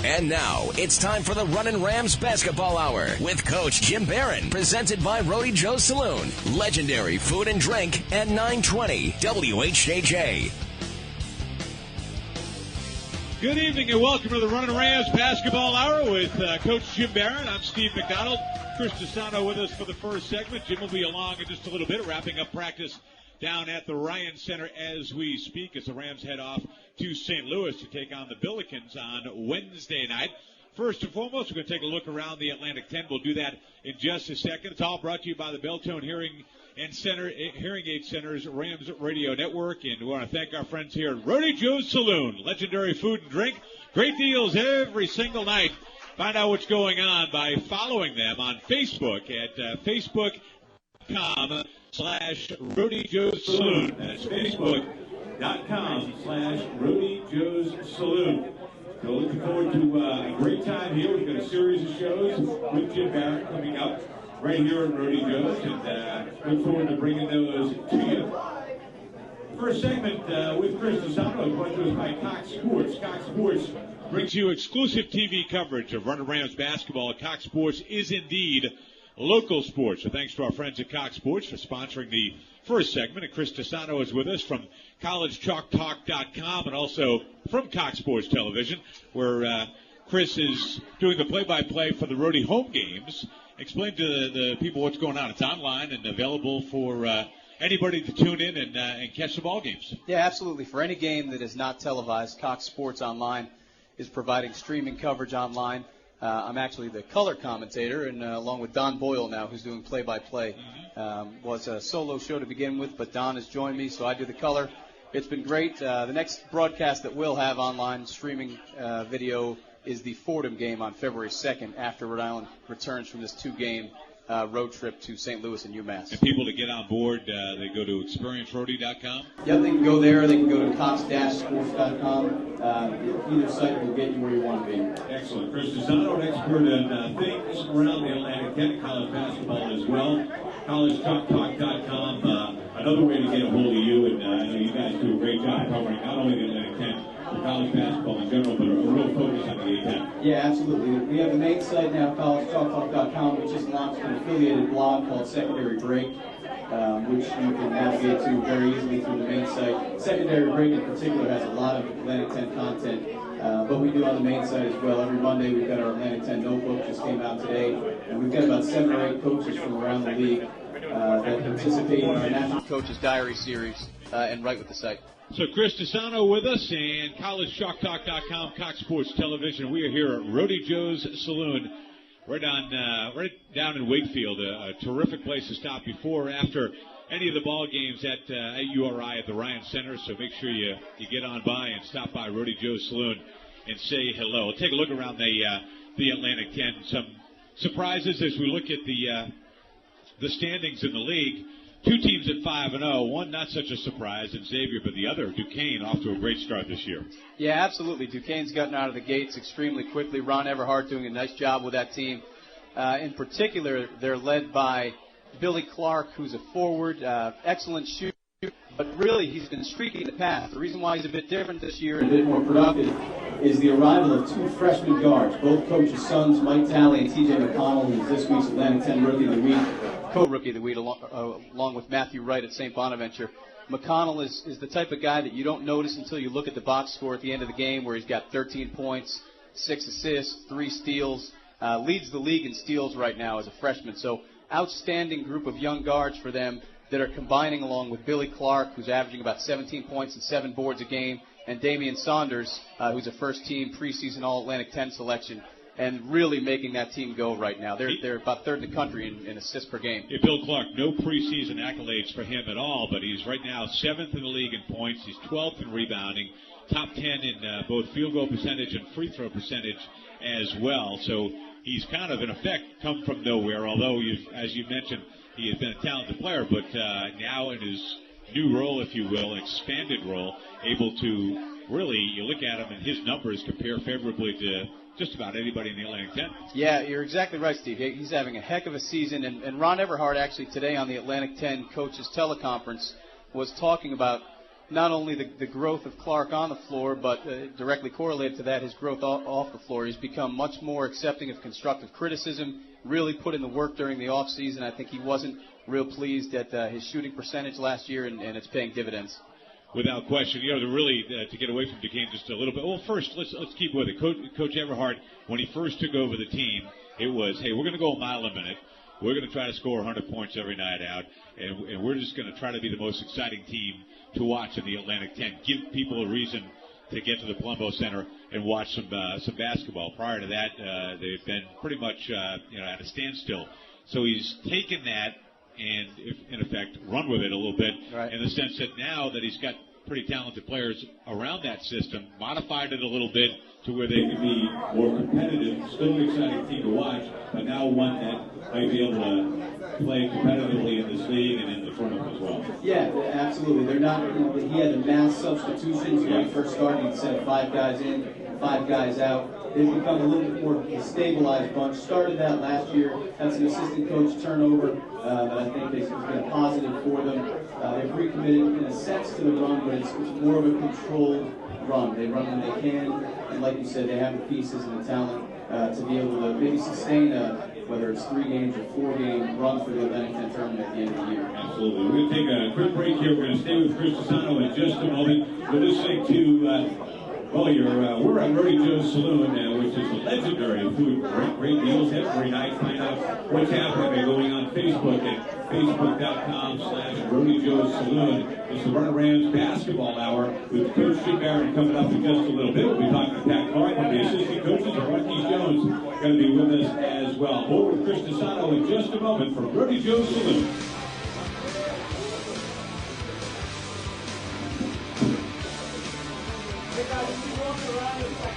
And now, it's time for the Runnin' Rams Basketball Hour with Coach Jim Barron, presented by Rhode Joe's Saloon, legendary food and drink at 920 WHJJ. Good evening and welcome to the Runnin' Rams Basketball Hour with Coach Jim Barron. I'm Steve McDonald. Chris Desano with us for the first segment. Jim will be along in just a little bit, wrapping up practice down at the Ryan Center as we speak as the Rams head off to St. Louis to take on the Billikens on Wednesday night. First and foremost, we're going to take a look around the Atlantic 10. We'll do that in just a second. It's all brought to you by the Belltone Hearing Aid Center's Rams Radio Network. And we want to thank our friends here at Rhode Joe's Saloon. Legendary food and drink. Great deals every single night. Find out what's going on by following them on Facebook at Facebook.com/Rhode Joe's Saloon. That's Facebook.com/Rhode Joe's Saloon. So looking forward to a great time here. We've got a series of shows with Jim Barron coming up right here at Rhode Joe's, and look forward to bringing those to you. First segment with Chris Desano, brought to us by Cox Sports. Cox Sports brings you exclusive TV coverage of Runnin' Rams basketball. Cox Sports is indeed local sports. So thanks to our friends at Cox Sports for sponsoring the first segment. And Chris Desano is with us from collegechalktalk.com and also from Cox Sports Television, where Chris is doing the play-by-play for the Rhode home games. Explain to the people what's going on. It's online and available for anybody to tune in and catch the ball games. Yeah, absolutely. For any game that is not televised, Cox Sports Online is providing streaming coverage online. I'm actually the color commentator, and along with Don Boyle now, who's doing play-by-play. Was a solo show to begin with, but Don has joined me, so I do the color. It's been great. The next broadcast that we'll have online streaming video is the Fordham game on February 2nd after Rhode Island returns from this two-game road trip to St. Louis and UMass. And people to get on board, they go to experiencerody.com? Yeah, they can go there. They can go to cox-sports.com. Either site will get you where you want to be. Excellent. Chris Desano, an expert in things around the Atlantic 10, college basketball as well. collegechalktalk.com. Another way to get a hold of you, and I know you guys do a great job covering not only the Atlantic 10, but college basketball in general, but a real focus on the A10. Yeah, absolutely. We have the main site now, collegechalktalk.com, which just launched an affiliated blog called Secondary Break, which you can navigate to very easily through the main site. Secondary Break in particular has a lot of Atlantic 10 content, but we do on the main site as well. Every Monday we've got our Atlantic 10 notebook, just came out today, and we've got about 7 or 8 coaches from around the league that participate in our National Coaches Diary series and write with the site. So Chris Desano with us, and collegechalktalk.com, Cox Sports Television. We are here at Rhode Joe's Saloon, right down in Wakefield. A terrific place to stop before or after any of the ball games at URI at the Ryan Center. So make sure you get on by and stop by Rhode Joe's Saloon and say hello. We'll take a look around the Atlantic 10. Some surprises as we look at the standings in the league. 2 teams at 5-0, one not such a surprise in Xavier, but the other, Duquesne, off to a great start this year. Yeah, absolutely. Duquesne's gotten out of the gates extremely quickly. Ron Everhart doing a nice job with that team. In particular, they're led by Billy Clark, who's a forward, excellent shooter, but really he's been streaking the path. The reason why he's a bit different this year and a bit more productive is the arrival of 2 freshman guards, both coaches' sons, Mike Talley and T.J. McConnell, who's this week's Atlantic 10 Rookie of the Week. Co-Rookie of the Week along with Matthew Wright at St. Bonaventure. McConnell is the type of guy that you don't notice until you look at the box score at the end of the game, where he's got 13 points, 6 assists, 3 steals, leads the league in steals right now as a freshman. So outstanding group of young guards for them that are combining along with Billy Clark, who's averaging about 17 points and 7 boards a game, and Damian Saunders, who's a first-team preseason All-Atlantic 10 selection, and really making that team go right now. They're about third in the country in assists per game. Yeah, Bill Clark, no preseason accolades for him at all, but he's right now 7th in the league in points. He's 12th in rebounding, top 10 in both field goal percentage and free throw percentage as well. So he's kind of, in effect, come from nowhere, although, as you mentioned, he has been a talented player, but now in his new role, if you will, an expanded role, able to really, you look at him and his numbers compare favorably to just about anybody in the Atlantic 10. Yeah, you're exactly right, Steve. He's having a heck of a season, and Ron Everhart actually today on the Atlantic 10 Coaches Teleconference was talking about not only the growth of Clark on the floor, but directly correlated to that, his growth off the floor. He's become much more accepting of constructive criticism, really put in the work during the offseason. I think he wasn't real pleased at his shooting percentage last year, and it's paying dividends. Without question, to get away from Duquesne just a little bit. Well, first, let's keep with it. Coach Everhart, when he first took over the team, it was, hey, we're going to go a mile a minute. We're going to try to score 100 points every night out, and we're just going to try to be the most exciting team to watch in the Atlantic 10. Give people a reason to get to the Palumbo Center and watch some basketball. Prior to that, they've been pretty much at a standstill. So he's taken that and, in effect, run with it a little bit, right, in the sense that now that he's got pretty talented players around that system, modified it a little bit to where they can be more competitive, still an exciting team to watch, but now one that might be able to play competitively in this league and in the tournament as well. Yeah, absolutely. They're not. He had the mass substitutions when he first started. He sent 5 guys in, 5 guys out. They've become a little bit more stabilized bunch. Started that last year. That's an assistant coach turnover that I think has been a positive for them. They've recommitted in a sense to the run, but it's more of a controlled run. They run when they can, and like you said, they have the pieces and the talent to be able to maybe sustain whether it's 3 games or 4-game run for the Atlantic 10 tournament at the end of the year. Absolutely. We're going to take a quick break here. We're going to stay with Chris Tisano in just a moment. We're listening to we're at Rhode Joe's Saloon, which is a legendary food. Great deals every night. Find out what's happening by going on Facebook at facebook.com/Rhode Joe's Saloon. It's the Runnin Rams basketball hour with Coach Jim Barron coming up in just a little bit. We'll be talking to Pat Clark, one of the assistant coaches, and Rucky Jones going to be with us as well. Over with Chris Tisano in just a moment from Rhode Joe's Saloon.